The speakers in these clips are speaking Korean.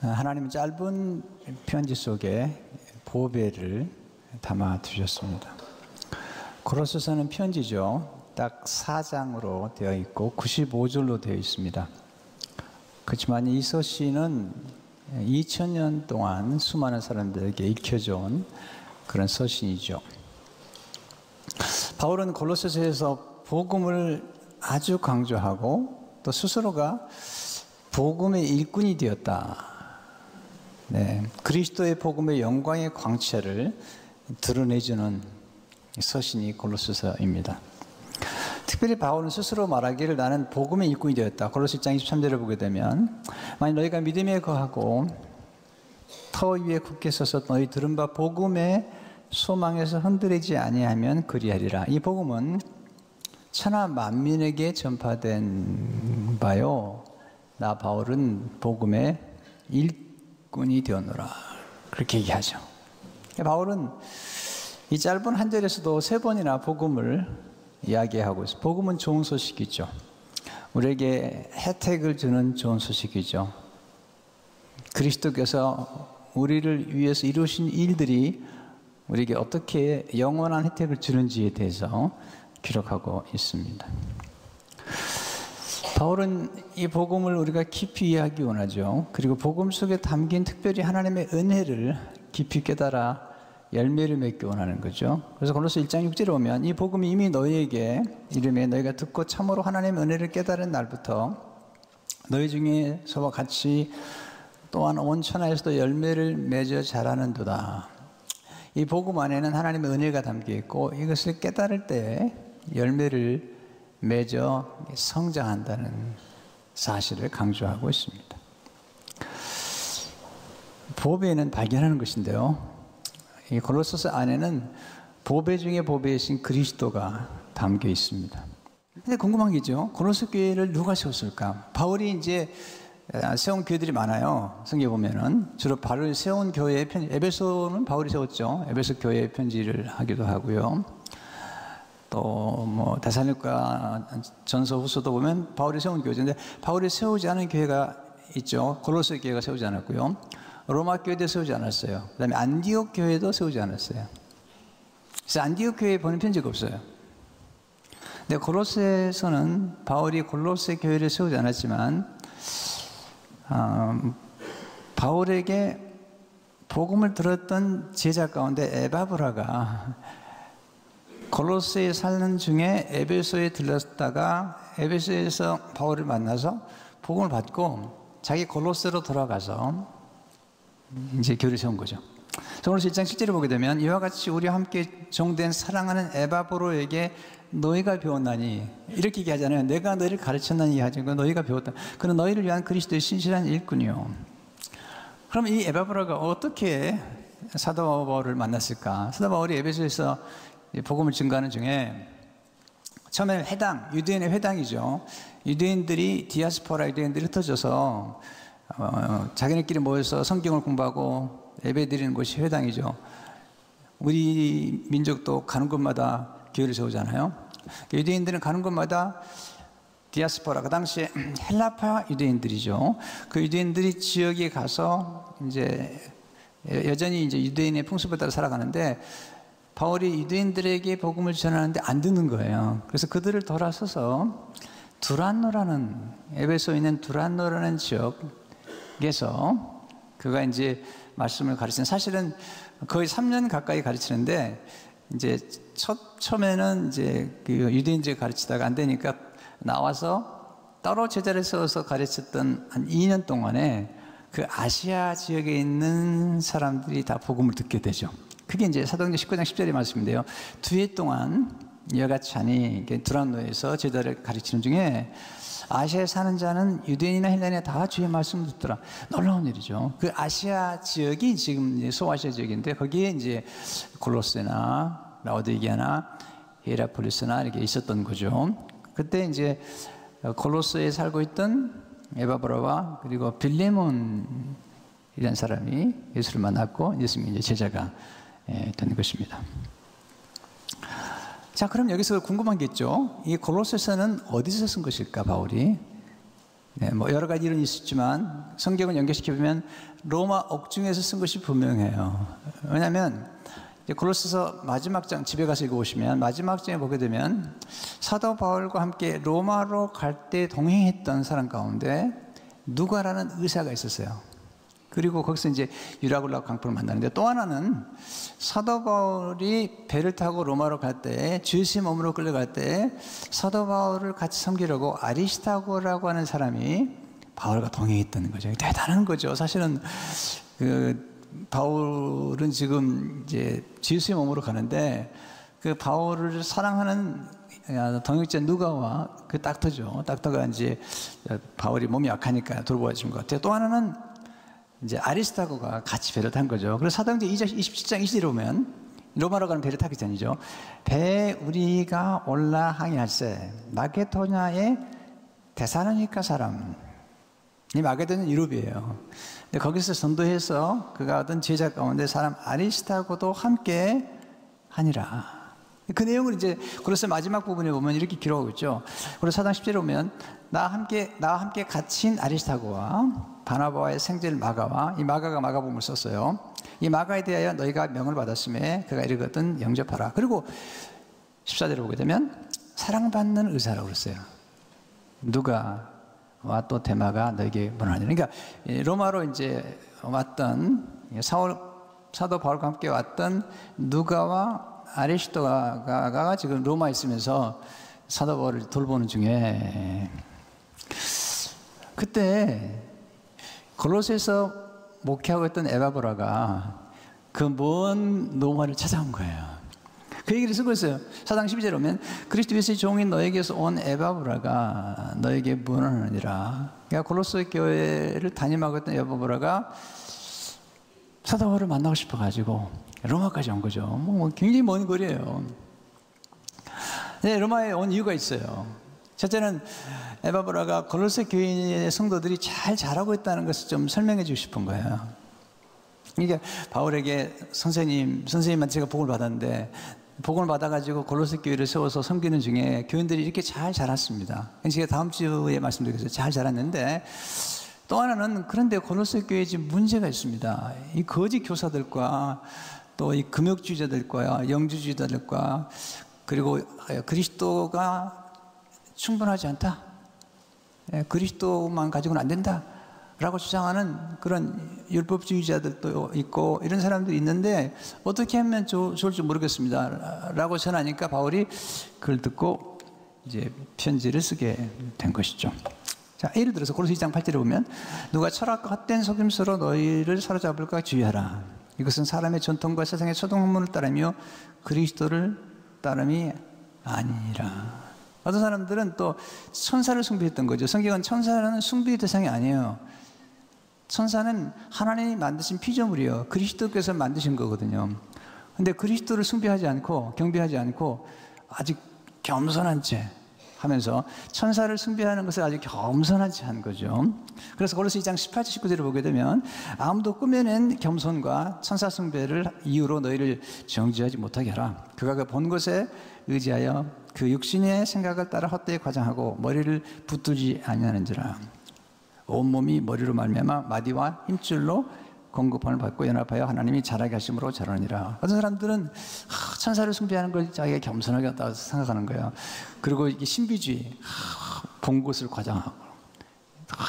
하나님은 짧은 편지 속에 보배를 담아 두셨습니다. 고로새서는 편지죠. 딱 4장으로 되어 있고 95절로 되어 있습니다. 그렇지만 이 서신은 2000년 동안 수많은 사람들에게 읽혀져 온 그런 서신이죠. 바울은 고로새서에서 복음을 아주 강조하고 또 스스로가 복음의 일꾼이 되었다. 그리스도의 복음의 영광의 광채를 드러내주는 서신이 고로새서입니다. 특별히 바울은 스스로 말하기를 나는 복음의 일꾼이 되었다. 고로새 1장 23절을 보게 되면 만약 너희가 믿음에 거하고 터 위에 굳게 서서 너희 들은 바 복음의 소망에서 흔들리지 아니하면 그리하리라. 이 복음은 천하 만민에게 전파된 바요. 나 바울은 복음의 일꾼이 되었노라. 그렇게 얘기하죠. 바울은 이 짧은 한 절에서도 3번이나 복음을 이야기하고 있어요. 복음은 좋은 소식이죠. 우리에게 혜택을 주는 좋은 소식이죠. 그리스도께서 우리를 위해서 이루신 일들이 우리에게 어떻게 영원한 혜택을 주는지에 대해서 기록하고 있습니다. 바울은 이 복음을 우리가 깊이 이해하기 원하죠. 그리고 복음 속에 담긴 특별히 하나님의 은혜를 깊이 깨달아 열매를 맺기 원하는 거죠. 그래서 고로새 1장 6절에 보면 이 복음이 이미 너희에게 이름에 너희가 듣고 참으로 하나님의 은혜를 깨달은 날부터 너희 중에서와 같이 또한 온 천하에서도 열매를 맺어 자라는도다. 이 복음 안에는 하나님의 은혜가 담겨 있고 이것을 깨달을 때 열매를 맺어 성장한다는 사실을 강조하고 있습니다. 보배는 발견하는 것인데요. 이 고로새서 안에는 보배 중에 보배이신 그리스도가 담겨 있습니다. 근데 궁금한 게 있죠. 고로새 교회를 누가 세웠을까? 바울이 이제 세운 교회들이 많아요. 성경에 보면은 주로 바울이 세운 교회의 편지, 에베소는 바울이 세웠죠. 에베소 교회의 편지를 하기도 하고요. 또 뭐 데살로니가 전서 후서도 보면 바울이 세운 교회인데 바울이 세우지 않은 교회가 있죠. 고로새 교회가 세우지 않았고요. 로마 교회도 세우지 않았어요. 그 다음에 안디옥 교회도 세우지 않았어요. 그래서 안디옥 교회에 보낸 편지가 없어요. 근데 고로새서는 바울이 고로새 교회를 세우지 않았지만 바울에게 복음을 들었던 제자 가운데 에바브라가 고로새에 사는 중에 에베소에 들렀다가 에베소에서 바울을 만나서 복음을 받고 자기 고로새로 돌아가서 이제 교회를 세운 거죠. 고로새 1장 7절을 보게 되면 이와 같이 우리와 함께 종된 사랑하는 에바브로에게 너희가 배웠나니 이렇게 얘기하잖아요. 내가 너희를 가르쳤나니 하지 너희가 배웠다. 그는 너희를 위한 그리스도의 신실한 일꾼이요. 그럼 이 에바브로가 어떻게 사도 바울을 만났을까? 사도 바울이 에베소에서 복음을 증거하는 중에 처음에 회당, 유대인의 회당이죠. 유대인들이 디아스포라 유대인들이 흩어져서 자기네끼리 모여서 성경을 공부하고 예배드리는 곳이 회당이죠. 우리 민족도 가는 곳마다 교회를 세우잖아요. 유대인들은 가는 곳마다 디아스포라, 그 당시에 헬라파 유대인들이죠. 그 유대인들이 지역에 가서 이제 여전히 이제 유대인의 풍습에 따라 살아가는데 바울이 유대인들에게 복음을 전하는데 안 듣는 거예요. 그래서 그들을 돌아서서 두란노라는 에베소에 있는 두란노라는 지역에서 그가 이제 말씀을 가르치는 사실은 거의 3년 가까이 가르치는데 이제 처음에는 이제 그 유대인들이 가르치다가 안 되니까 나와서 따로 제자를 세워서 가르쳤던 한 2년 동안에 그 아시아 지역에 있는 사람들이 다 복음을 듣게 되죠. 그게 이제 사도행전 19장 10절의 말씀인데요. 2해 동안 여가찬이 두란노에서 제자를 가르치는 중에 아시아에 사는 자는 유대인이나 헬라인이나 다 주의 말씀을 듣더라. 놀라운 일이죠. 그 아시아 지역이 지금 소아시아 지역인데 거기에 이제 골로새나 라오디게아나 히에라폴리스나 이렇게 있었던 거죠. 그때 이제 골로새에 살고 있던 에바브라와 그리고 빌레몬이라는 사람이 예수를 만났고 예수님이 이제 제자가 된 것입니다. 자, 그럼 여기서 궁금한 게 있죠. 이 골로새서는 어디서 쓴 것일까, 바울이? 네, 뭐 여러 가지 이론이 있었지만 성경을 연결시켜보면 로마 옥중에서 쓴 것이 분명해요. 왜냐하면 골로새서 마지막 장 집에 가서 읽어보시면 마지막 장에 보게 되면 사도 바울과 함께 로마로 갈 때 동행했던 사람 가운데 누가라는 의사가 있었어요. 그리고 거기서 이제 유라굴라 강포를 만나는데, 또 하나는 사도 바울이 배를 타고 로마로 갈 때, 주의 몸으로 끌려갈 때 사도 바울을 같이 섬기려고 아리스타고라고 하는 사람이 바울과 동행했다는 거죠. 대단한 거죠. 사실은 바울은 지금 이제 주의 몸으로 가는데 그 바울을 사랑하는 동역자 누가와 그 닥터죠. 닥터가 이제 바울이 몸이 약하니까 돌보아 준 것 같아요. 또 하나는 이제 아리스타고가 같이 배를 탄 거죠. 그래서 사도행전 27장 20절에 보면 로마로 가는 배를 타기 전이죠. 배 우리가 올라 항해할세 마게도냐의 데살로니가 사람, 이 마게도냐는 유럽이에요. 근데 거기서 전도해서 그가 얻은 제자 가운데 사람 아리스타고도 함께 하니라. 그 내용을 이제 골로새 마지막 부분에 보면 이렇게 기록하고 있죠. 그래서 4장 10절에 보면 나와 함께 갇힌 아리스타고와 바나바와의 생질 마가와, 이 마가가 마가복음을 썼어요. 이 마가에 대하여 너희가 명을 받았음에 그가 이르거든 영접하라. 그리고 14절에 보게 되면 사랑받는 의사라고 그랬어요. 누가와 또 데마가 너에게 문하니. 그러니까 로마로 이제 왔던 사도 바울과 함께 왔던 누가와 아리스토가가 지금 로마에 있으면서 사도 바울을 돌보는 중에, 그때 골로새에서 목회하고 있던 에바브라가 그 먼 로마를 찾아온 거예요. 그 얘기를 쓰고 있어요. 4장 12절에 보면 그리스도 예수의 종인 너에게서 온 에바브라가 너에게 문안하니라. 그러니까 골로새 교회를 담임하고 있던 에바브라가 사도 바울을 만나고 싶어가지고 로마까지 온 거죠. 뭐 굉장히 먼 거리예요. 네, 로마에 온 이유가 있어요. 첫째는 에바브라가 골로새 교인의 성도들이 잘 자라고 있다는 것을 좀 설명해 주고 싶은 거예요. 이게 바울에게 선생님한테 제가 복을 받았는데, 복을 받아가지고 골로새 교회를 세워서 섬기는 중에 교인들이 이렇게 잘 자랐습니다. 제가 다음 주에 말씀드리겠어요. 잘 자랐는데, 또 하나는 그런데 골로새 교회에 지금 문제가 있습니다. 이 거짓 교사들과 또 이 금욕주의자들과 영주주의자들과 그리고 그리스도가 충분하지 않다, 그리스도만 가지고는 안 된다 라고 주장하는 그런 율법주의자들도 있고 이런 사람들이 있는데 어떻게 하면 좋을지 모르겠습니다 라고 전하니까 바울이 그걸 듣고 이제 편지를 쓰게 된 것이죠. 자, 예를 들어서 골로새 2장 8절에 보면 누가 철학과 헛된 속임수로 너희를 사로잡을까 주의하라. 이것은 사람의 전통과 세상의 초동학문을 따르며 그리스도를 따름이 아니라. 어떤 사람들은 또 천사를 숭배했던 거죠. 성경은 천사는 숭배의 대상이 아니에요. 천사는 하나님이 만드신 피조물이에요. 그리스도께서 만드신 거거든요. 근데 그리스도를 숭배하지 않고 경배하지 않고 아직 겸손한 채 하면서 천사를 숭배하는 것을 아주 겸손한 채 한 거죠. 그래서 골로새 2장 18절 19절을 보게 되면 아무도 꾸며낸 겸손과 천사 숭배를 이유로 너희를 정죄하지 못하게 하라. 그가 그 본 것에 의지하여 그 육신의 생각을 따라 헛되이 과장하고 머리를 붙들지 아니하는지라. 온몸이 머리로 말미암아 마디와 힘줄로 공급함을 받고 연합하여 하나님이 자라게 하심으로 자라느니라. 어떤 사람들은 천사를 숭배하는 걸 자기가 겸손하게 한다고 생각하는 거예요. 그리고 이게 신비주의, 본 것을 과장하고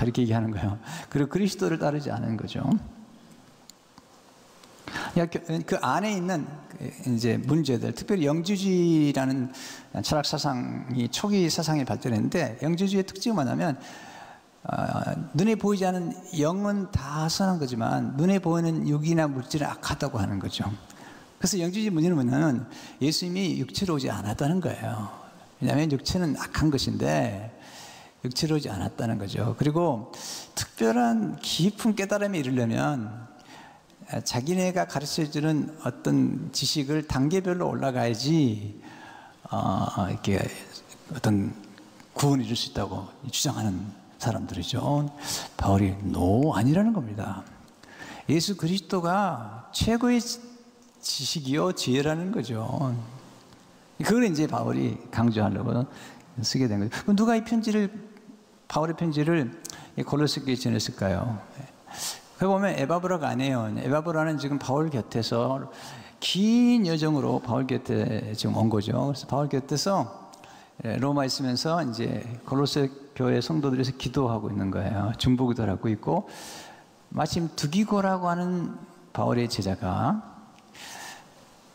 이렇게 얘기하는 거예요. 그리고 그리스도를 따르지 않은 거죠. 그 안에 있는 이제 문제들, 특별히 영주주의라는 철학 사상이 초기 사상에 발전했는데, 영주주의의 특징은 뭐냐면 눈에 보이지 않는 영은 다 선한 거지만 눈에 보이는 육이나 물질은 악하다고 하는 거죠. 그래서 영주주의 문제는 뭐냐면 예수님이 육체로 오지 않았다는 거예요. 왜냐하면 육체는 악한 것인데 육체로 오지 않았다는 거죠. 그리고 특별한 깊은 깨달음에 이르려면 자기네가 가르쳐주는 어떤 지식을 단계별로 올라가야지 이렇게 어떤 구원을 이룰 수 있다고 주장하는 사람들이죠. 바울이 아니라는 겁니다. 예수 그리스도가 최고의 지식이요 지혜라는 거죠. 그걸 이제 바울이 강조하려고 쓰게 된 거죠. 누가 이 편지를 바울의 편지를 골로새 교회에 전했을까요? 그 보면 에바브라가 아니에요. 에바브라는 지금 바울 곁에서 긴 여정으로 바울 곁에 지금 온 거죠. 그래서 바울 곁에서 로마에 있으면서 이제 골로새 교회 성도들에서 기도하고 있는 거예요. 중보기도를 하고 있고, 마침 두기고라고 하는 바울의 제자가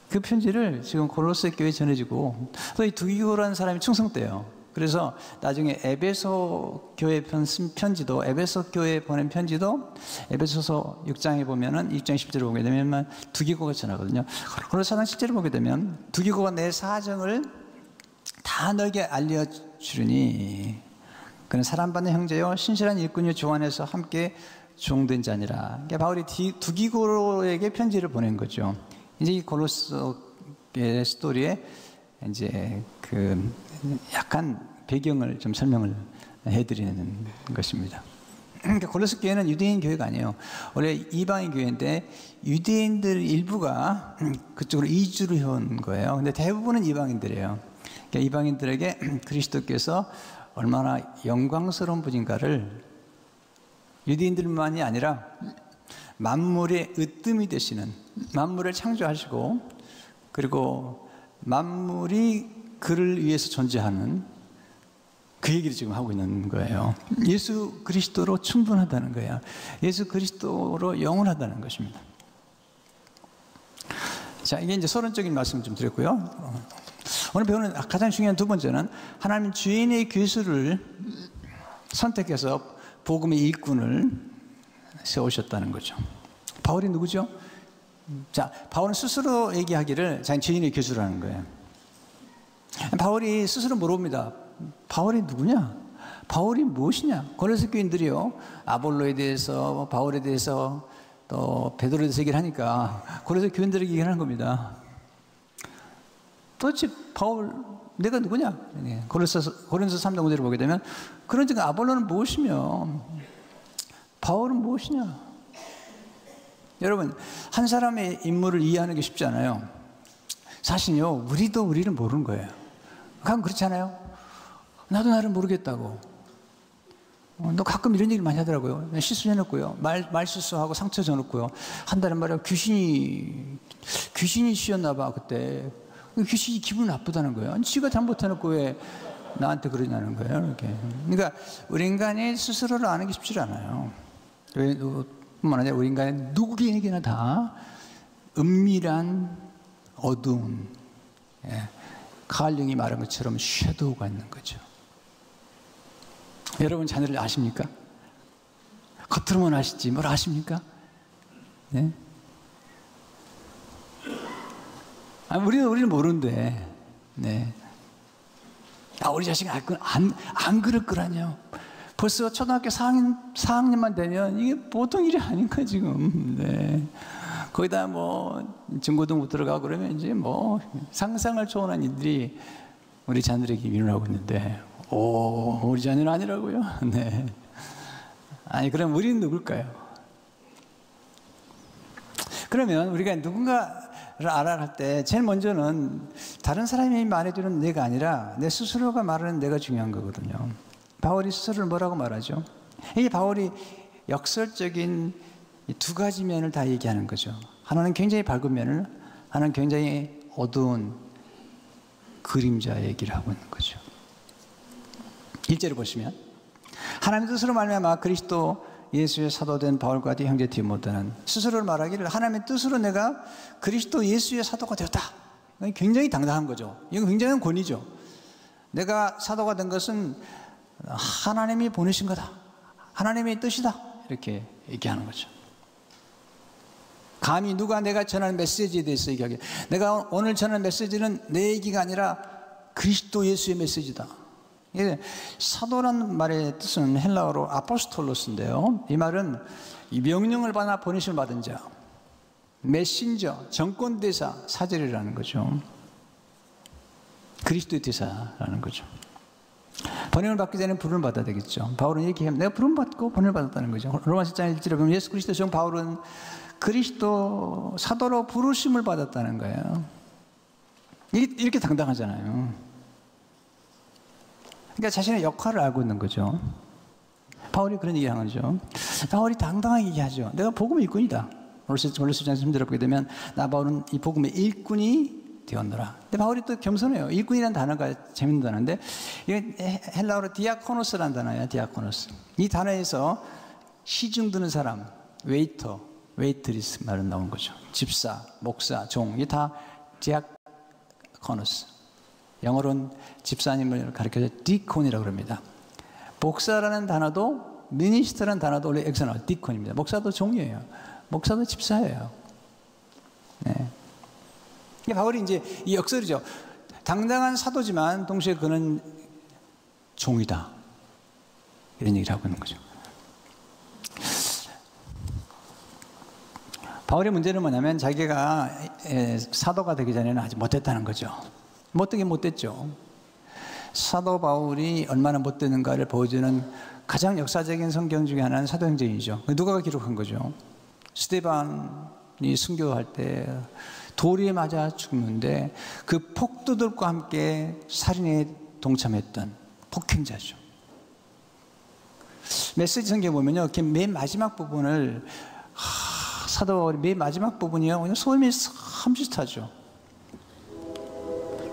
그 편지를 지금 골로새 교회에 전해주고, 또 이 두기고라는 사람이 충성돼요. 그래서 나중에 에베소 교회 편지도, 에베소 교회에 보낸 편지도 에베소서 6장에 보면은 6장 10절을 보게 되면 두기고가 전하거든요. 그래서 4장 10절을 보게 되면 두기고가 내 사정을 다 너에게 알려주리니 그는 사랑받는 형제요 신실한 일꾼이요 주 안에서 함께 종된 자니라. 그러니까 바울이 두기고에게 편지를 보낸 거죠. 이제 이 골로새의 스토리에 이제 그 약간 배경을 좀 설명을 해드리는 것입니다. 그러니까 골로새 교회는 유대인 교회가 아니에요. 원래 이방인 교회인데 유대인들 일부가 그쪽으로 이주를 해온 거예요. 근데 대부분은 이방인들이에요. 그러니까 이방인들에게 그리스도께서 얼마나 영광스러운 분인가를 유대인들만이 아니라 만물의 으뜸이 되시는, 만물을 창조하시고 그리고 만물이 그를 위해서 존재하는 그 얘기를 지금 하고 있는 거예요. 예수 그리스도로 충분하다는 거예요. 예수 그리스도로 영원하다는 것입니다. 자, 이게 이제 서론적인 말씀을 좀 드렸고요. 오늘 배우는 가장 중요한 두 번째는 하나님 주인의 괴수를 선택해서 복음의 일꾼을 세우셨다는 거죠. 바울이 누구죠? 자, 바울은 스스로 얘기하기를 자기 주인의 괴수라는 거예요. 바울이 스스로 물어봅니다. 바울이 누구냐? 바울이 무엇이냐? 골로새 교인들이요, 아볼로에 대해서, 바울에 대해서, 또 베드로에 대해서 얘기를 하니까 골로새 교인들에게 얘기를 하는 겁니다. 도대체 바울, 내가 누구냐? 고린도서 3장 5절을 보게 되면 그런즉 아볼로는 무엇이며 바울은 무엇이냐? 여러분, 한 사람의 인물을 이해하는 게 쉽지 않아요. 사실요, 우리도 우리를 모르는 거예요. 가끔 그렇지 않아요? 나도 나를 모르겠다고. 너 가끔 이런 얘기를 많이 하더라고요. 실수해놓고요, 말 실수하고 상처 줘놓고요, 한 달에 말이야 귀신이 씌었나 봐 그때. 귀신이 기분 나쁘다는 거예요. 지가 잘못해놓고 왜 나한테 그러냐는 거예요. 이렇게. 그러니까 우리 인간이 스스로를 아는 게 쉽지 않아요. 뿐만 아니라 우리 인간은 누구에게나 다 은밀한 어두운, 칼링이 말한 것처럼 섀도우가 있는 거죠. 여러분 자녀를 아십니까? 겉으로만 아시지 뭘 아십니까? 네? 우리는 모르는데, 네. 우리 자식이 안 그럴 거라뇨. 벌써 초등학교 4학년만 되면 이게 보통 일이 아닌가 지금. 네. 거기다 뭐 중고등부 들어가고 그러면 이제 뭐 상상을 초월한 일들이 우리 자녀들에게 일어나고 있는데, 우리 자녀는 아니라고요? 네. 아니, 그럼 우리는 누굴까요? 그러면 우리가 누군가를 알아갈 때 제일 먼저는 다른 사람이 말해주는 내가 아니라 내 스스로가 말하는 내가 중요한 거거든요. 바울이 스스로를 뭐라고 말하죠? 이게 바울이 역설적인 두 가지 면을 다 얘기하는 거죠. 하나는 굉장히 밝은 면을, 하나는 굉장히 어두운 그림자 얘기를 하고 있는 거죠. 1절을 보시면 하나님 뜻으로 말미암아 그리스도 예수의 사도된 바울과 형제 디모데는 스스로를 말하기를 하나님의 뜻으로 내가 그리스도 예수의 사도가 되었다. 굉장히 당당한 거죠. 이건 굉장한 권위죠. 내가 사도가 된 것은 하나님이 보내신 거다. 하나님의 뜻이다. 이렇게 얘기하는 거죠. 감히 누가 내가 전하는 메시지에 대해서 얘기하게, 내가 오늘 전하는 메시지는 내 얘기가 아니라 그리스도 예수의 메시지다. 사도라는 말의 뜻은 헬라어로 아포스톨로스인데요, 이 말은 이 명령을 받아 보내심을 받은 자, 메신저, 정권대사, 사절이라는 거죠. 그리스도의 대사라는 거죠. 번영을 받기 전에 부름을 받아야 되겠죠. 바울은 이렇게 하면 내가 부름 받고 번영을 받았다는 거죠. 로마서 1장 1절에 보면 예수 그리스도 종 바울은 그리스도 사도로 부르심을 받았다는 거예요. 이렇게 당당하잖아요. 그러니까 자신의 역할을 알고 있는 거죠. 바울이 그런 얘기 하는 거죠. 바울이 당당하게 얘기하죠. 내가 복음의 일꾼이다. 골로새전서 3절을 보게 되면 나 바울은 이 복음의 일꾼이 되었노라. 근데 바울이 또 겸손해요. 일꾼이라는 단어가 재밌는 단어인데 이게 헬라어로 디아코노스라는 단어예요. 디아코노스. 이 단어에서 시중 드는 사람, 웨이터, 웨이트리스 말은 나온 거죠. 집사, 목사, 종, 이게 다 디아코노스. 영어로는 집사님을 가리켜서 디콘이라고 그럽니다. 목사라는 단어도 미니스터라는 단어도 원래 엑스너 디콘입니다. 목사도 종이에요. 목사도 집사예요. 네. 바울이 이제 이 역설이죠. 당당한 사도지만 동시에 그는 종이다. 이런 얘기를 하고 있는 거죠. 바울의 문제는 뭐냐면 자기가 사도가 되기 전에는 아직 못됐다는 거죠. 못되긴 못됐죠. 사도 바울이 얼마나 못되는가를 보여주는 가장 역사적인 성경 중에 하나는 사도행전이죠. 누가가 기록한 거죠. 스데반이 순교할 때 돌에 맞아 죽는데 그 폭도들과 함께 살인에 동참했던 폭행자죠. 메시지 성경 보면요, 맨 마지막 부분을 사도 바울이 맨 마지막 부분이요, 그냥 소음이 참 비슷하죠.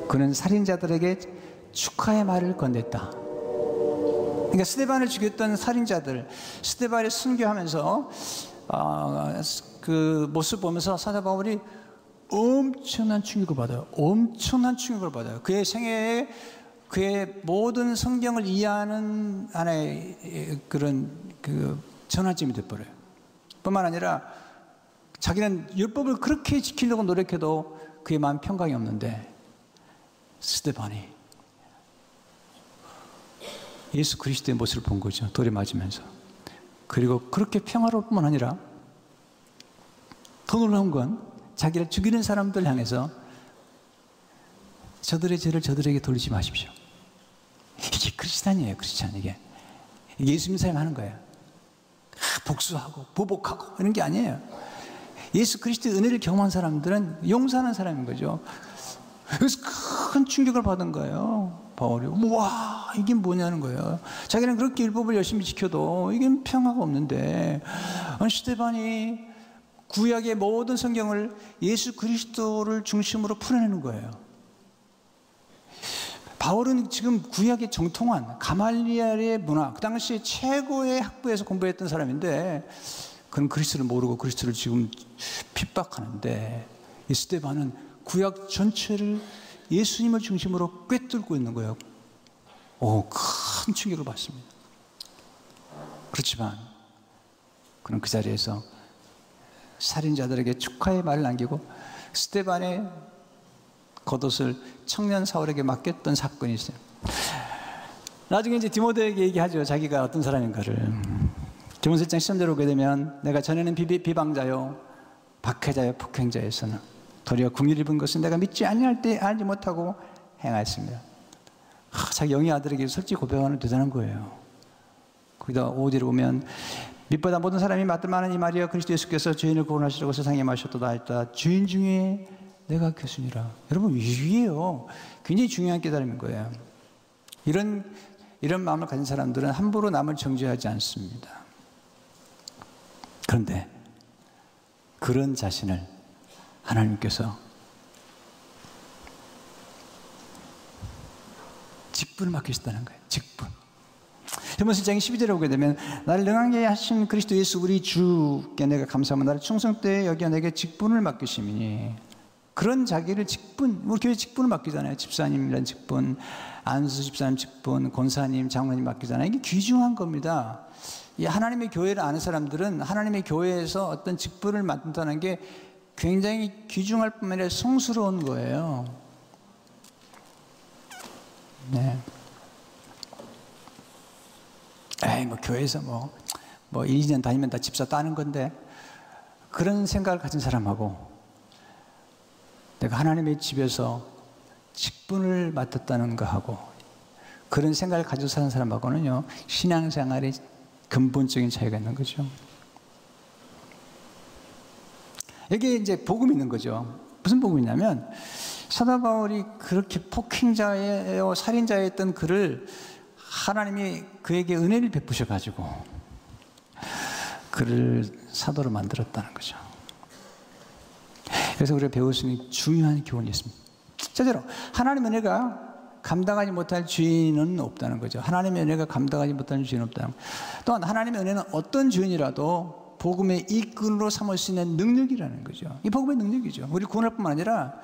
그는 살인자들에게 축하의 말을 건넸다. 그러니까 스데반을 죽였던 살인자들, 스데반을 순교하면서 그 모습 보면서 사도 바울이 엄청난 충격을 받아요. 엄청난 충격을 받아요. 그의 생애에 그의 모든 성경을 이해하는 하나의 그런 전환점이 돼버려요. 뿐만 아니라 자기는 율법을 그렇게 지키려고 노력해도 그의 마음 평강이 없는데 스데반이 예수 그리스도의 모습을 본 거죠. 돌에 맞으면서. 그리고 그렇게 평화로울 뿐만 아니라 더 놀라운 건 자기를 죽이는 사람들 향해서 저들의 죄를 저들에게 돌리지 마십시오. 이게 크리스찬이에요. 크리스찬. 이게 예수 믿는 사람이 하는 거예요. 복수하고 보복하고 이런 게 아니에요. 예수 그리스도의 은혜를 경험한 사람들은 용서하는 사람인 거죠. 그래서 큰 충격을 받은 거예요. 바울이. 와, 이게 뭐냐는 거예요. 자기는 그렇게 율법을 열심히 지켜도 이게 평화가 없는데 스데반이 구약의 모든 성경을 예수 그리스도를 중심으로 풀어내는 거예요. 바울은 지금 구약의 정통한 가말리엘의 문화, 그 당시에 최고의 학부에서 공부했던 사람인데 그는 그리스도를 모르고 그리스도를 지금 핍박하는데 이 스데반은 구약 전체를 예수님을 중심으로 꿰뚫고 있는 거예요. 큰 충격을 받습니다. 그렇지만 그는 그 자리에서 살인자들에게 축하의 말을 남기고 스데반의 겉옷을 청년 사울에게 맡겼던 사건이 있어요. 나중에 이제 디모데에게 얘기하죠. 자기가 어떤 사람인가를. 디모데 1장 13절에 오게 되면 내가 전에는 비방자요 박해자요 폭행자였으나 도리어 긍휼을 입은 것은 내가 믿지 아니할 때 알지 못하고 행하였습니다. 자기 영의 아들에게 솔직히 고백하는 대단한 거예요. 거기다 5절에 보면 빛보다 모든 사람이 맡을 만한 이 말이여 그리스도 예수께서 죄인을 구원하시려고 세상에 마셨도다 했다. 죄인 중에 내가 교수니라. 여러분 위기예요. 굉장히 중요한 깨달음인 거예요. 이런 마음을 가진 사람들은 함부로 남을 정죄하지 않습니다. 그런데 그런 자신을 하나님께서 직분을 맡기셨다는 거예요. 직분. 디모데 1장 12절에 오게 되면 나를 능하게 하신 그리스도 예수 우리 주께 내가 감사하며 나를 충성되게 여겨 내게 직분을 맡기심이니 그런 자기를 직분, 우리 교회 직분을 맡기잖아요. 집사님이라는 직분, 안수 집사님 직분, 권사님, 장로님 맡기잖아요. 이게 귀중한 겁니다. 이 하나님의 교회를 아는 사람들은 하나님의 교회에서 어떤 직분을 맡는다는 게 굉장히 귀중할 뿐만 아니라 성스러운 거예요. 네. 교회에서 1, 2년 다니면 다 집사 따는 건데 그런 생각을 가진 사람하고 내가 하나님의 집에서 직분을 맡았다는 거하고 그런 생각을 가지고 사는 사람하고는요 신앙생활에 근본적인 차이가 있는 거죠. 여기에 이제 복음이 있는 거죠. 무슨 복음이냐면 사도 바울이 그렇게 폭행자예요 살인자였던 그를 하나님이 그에게 은혜를 베푸셔가지고 그를 사도로 만들었다는 거죠. 그래서 우리가 배울 수 있는 중요한 교훈이 있습니다. 첫째로 하나님의 은혜가 감당하지 못할 죄인은 없다는 거죠. 하나님의 은혜가 감당하지 못하는 죄인은 없다는 거죠. 또한 하나님의 은혜는 어떤 죄인이라도 복음의 일꾼으로 삼을 수 있는 능력이라는 거죠. 이 복음의 능력이죠. 우리 구원할 뿐만 아니라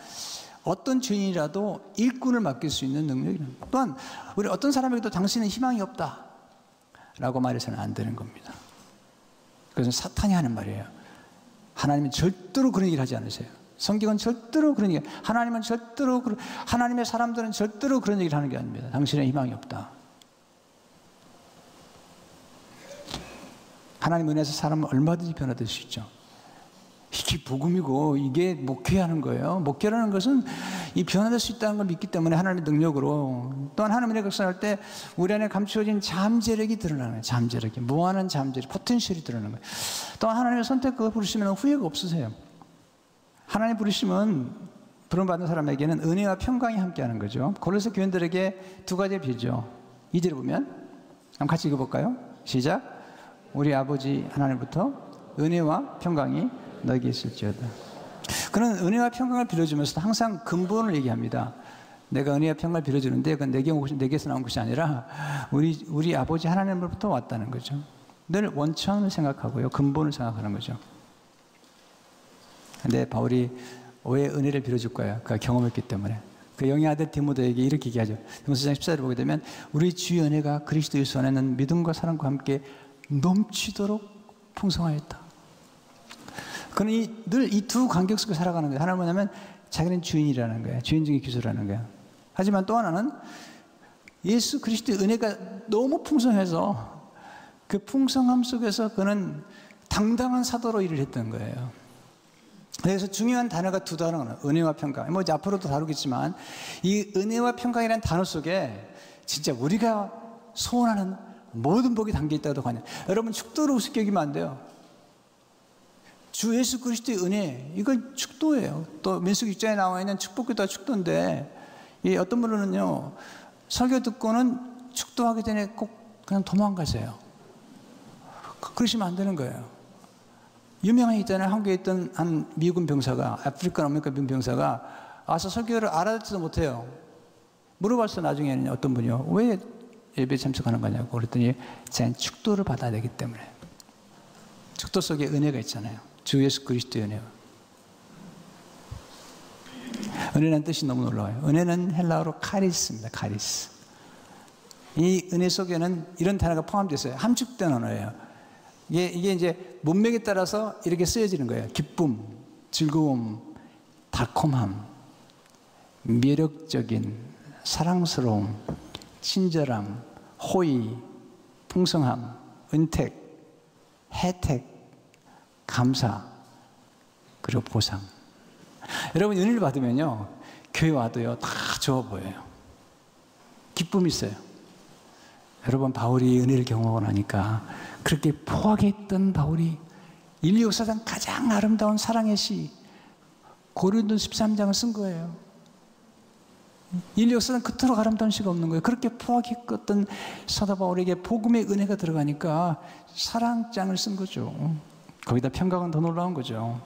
어떤 죄인이라도 일꾼을 맡길 수 있는 능력이라는 거죠. 또한 우리 어떤 사람에게도 당신은 희망이 없다 라고 말해서는 안 되는 겁니다. 그것은 사탄이 하는 말이에요. 하나님은 절대로 그런 얘기를 하지 않으세요. 성경은 절대로 그런 얘기, 하나님은 절대로, 하나님의 사람들은 절대로 그런 얘기를 하는 게 아닙니다. 당신은 희망이 없다. 하나님 은혜에서 사람은 얼마든지 변화될 수 있죠. 이게 복음이고 이게 목회하는 거예요. 목회라는 것은 이 변화될 수 있다는 걸 믿기 때문에 하나님의 능력으로. 또한 하나님의 역사할 때 우리 안에 감추어진 잠재력이 드러나는 거예요. 잠재력이, 무한한 잠재력, 포텐셜이 드러나는 거예요. 또한 하나님의 선택과 부르시면 후회가 없으세요. 하나님 부르심은 부름받은 사람에게는 은혜와 평강이 함께하는 거죠. 고린도 교인들에게 두 가지의 비유죠. 2절에 보면 한번 같이 읽어볼까요? 시작. 우리 아버지 하나님부터 은혜와 평강이 너에게 있을지어다. 그는 은혜와 평강을 빌어주면서 항상 근본을 얘기합니다. 내가 은혜와 평강을 빌어주는데 그건 내게서 나온 것이 아니라 우리 아버지 하나님으로부터 왔다는 거죠. 늘 원천을 생각하고요, 근본을 생각하는 거죠. 근데 바울이 왜 은혜를 빌어줄 거야? 그가 경험했기 때문에. 그 영의 아들 디모데에게 이렇게 얘기하죠. 디모데서 14절을 보게 되면 우리 주의 은혜가 그리스도 예수 안에는 믿음과 사랑과 함께 넘치도록 풍성하였다. 그는 늘 이 두 간격 속에 살아가는 거예요. 하나는 뭐냐면 자기는 주인이라는 거예요. 주인 중에 기수라는 거예요. 하지만 또 하나는 예수 그리스도의 은혜가 너무 풍성해서 그 풍성함 속에서 그는 당당한 사도로 일을 했던 거예요. 그래서 중요한 단어가 두 단어는 은혜와 평강. 뭐 이제 앞으로도 다루겠지만 이 은혜와 평강이라는 단어 속에 진짜 우리가 소원하는 모든 복이 담겨 있다고 하냐. 여러분 축도를 우습게 여기면 안 돼요. 주 예수 그리스도의 은혜, 이건 축도예요. 또 민수기 6장에 나와 있는 축복기도가 축도인데 이 어떤 분은요 설교 듣고는 축도하기 전에 꼭 그냥 도망가세요. 그러시면 안 되는 거예요. 유명한 있잖아요. 한국에 있던 한 미군 병사가, 아프리카 아메리카 미군 병사가 와서 설교를 알아듣지도 못해요. 물어봤어. 나중에는 어떤 분이요, 왜 예배에 참석하는 거냐고. 그랬더니 자기는 축도를 받아야 되기 때문에. 축도 속에 은혜가 있잖아요. 주 예수 그리스도의 은혜가. 은혜라는 뜻이 너무 놀라워요. 은혜는 헬라어로 카리스입니다. 카리스. 이 은혜 속에는 이런 단어가 포함되어 있어요. 함축된 언어예요. 이게 이제 문맥에 따라서 이렇게 쓰여지는 거예요. 기쁨, 즐거움, 달콤함, 매력적인, 사랑스러움, 친절함, 호의, 풍성함, 은택, 혜택, 감사, 그리고 보상. 여러분 은혜를 받으면요 교회 와도요 다 좋아 보여요. 기쁨이 있어요. 여러분 바울이 은혜를 경험하고 나니까 그렇게 포하게 했던 바울이 인류 역사상 가장 아름다운 사랑의 시 고린도서 13장을 쓴 거예요. 인류 역사상 그토록 아름다운 시가 없는 거예요. 그렇게 포하게 했던 사도 바울에게 복음의 은혜가 들어가니까 사랑장을 쓴 거죠. 거기다 평강은 더 놀라운 거죠.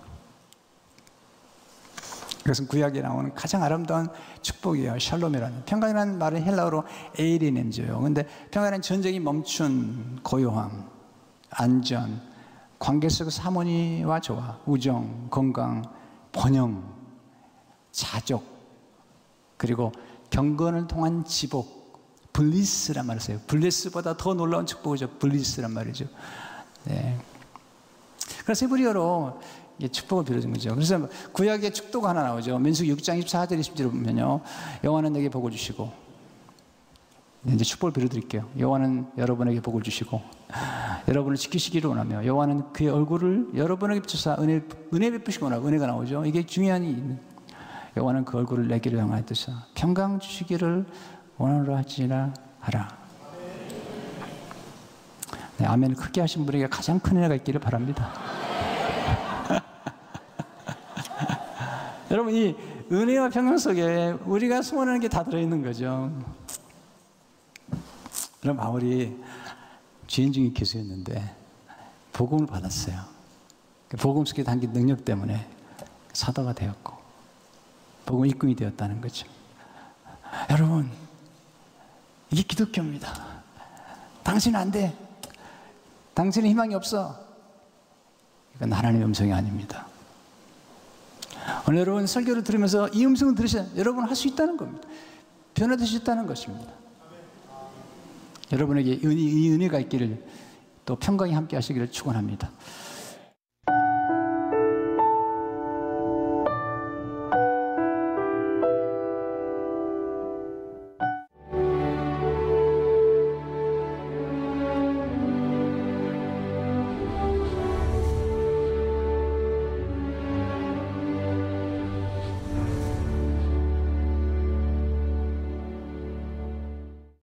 그것은 구약에 나오는 가장 아름다운 축복이에요. 샬롬이라는. 평강이라는 말은 헬라어로 에이리넨즈예요. 근데 평강이라는 전쟁이 멈춘 고요함, 안전, 관계 속에서 하모니와 조화, 우정, 건강, 번영, 자족, 그리고 경건을 통한 지복, 블리스란 말을 써요. 블리스보다 더 놀라운 축복이죠. 블리스란 말이죠. 네. 그래서 히브리어로 축복을 빌어준 거죠. 그래서 구약에 축도가 하나 나오죠. 민수기 6장 24절 20절을 보면요, 여호와는 내게 복을 주시고, 이제 축복을 빌어드릴게요. 여호와는 여러분에게 복을 주시고 여러분을 지키시기를 원하며 여호와는 그의 얼굴을 여러분에게 비춰서 은혜 베푸시기 원하고, 은혜가 나오죠. 이게 중요한 이 여호와는 그 얼굴을 내게로 향하여서 평강 주시기를 원하노라 할지라 하라. 네, 아멘. 크게 하신 분에게 가장 큰 은혜가 있기를 바랍니다. 여러분 이 은혜와 평강 속에 우리가 소원하는 게 다 들어있는 거죠. 그럼 아무리 죄인 중에 교수였는데 복음을 받았어요. 복음 속에 담긴 능력 때문에 사도가 되었고 복음 일꾼이 되었다는 거죠. 여러분, 이게 기독교입니다. 당신은 안 돼. 당신은 희망이 없어. 이건 하나님의 음성이 아닙니다. 오늘 여러분 설교를 들으면서 이 음성을 들으셔야 여러분 할 수 있다는 겁니다. 변화될 수 있다는 것입니다. 여러분에게 이 은혜가 있기를 또 평강이 함께 하시기를 축원합니다.